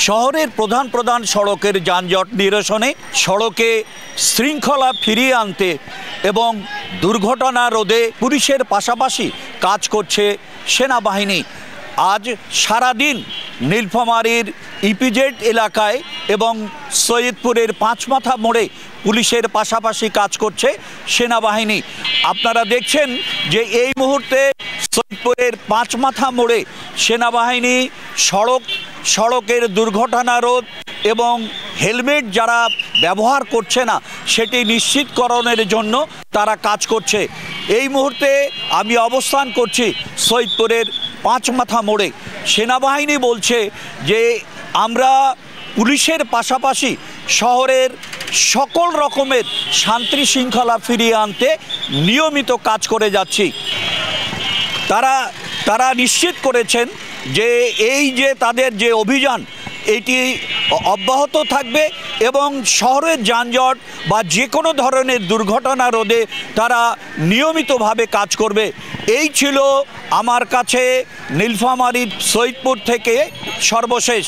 শহরের প্রধান প্রধান সড়কের যানজট নিরসনে, সড়কে শৃঙ্খলা ফিরিয়ে আনতে এবং দুর্ঘটনা রোধে পুলিশের পাশাপাশি কাজ করছে সেনাবাহিনী। আজ সারাদিন নীলফামারীর ইপিজেড এলাকায় এবং সৈয়দপুরের পাঁচমাথা মোড়ে পুলিশের পাশাপাশি কাজ করছে সেনাবাহিনী। আপনারা দেখছেন যে এই মুহূর্তে সৈয়দপুরের পাঁচমাথা মোড়ে সেনাবাহিনী সড়কের দুর্ঘটনা রোধ এবং হেলমেট যারা ব্যবহার করছে না সেটি নিশ্চিতকরণের জন্য তারা কাজ করছে। এই মুহূর্তে আমি অবস্থান করছি সৈয়দপুরের পাঁচমাথা মোড়ে। সেনাবাহিনী বলছে যে আমরা পুলিশের পাশাপাশি শহরের সকল রকমের শান্তি শৃঙ্খলা ফিরিয়ে আনতে নিয়মিত কাজ করে যাচ্ছি। তারা নিশ্চিত করেছেন যে এই যে তাদের যে অভিযান এটি অব্যাহত থাকবে এবং শহরের যানজট বা যে কোনো ধরনের দুর্ঘটনা রোধে তারা নিয়মিতভাবে কাজ করবে। এই ছিল আমার কাছে নীলফামারীর সৈয়দপুর থেকে সর্বশেষ।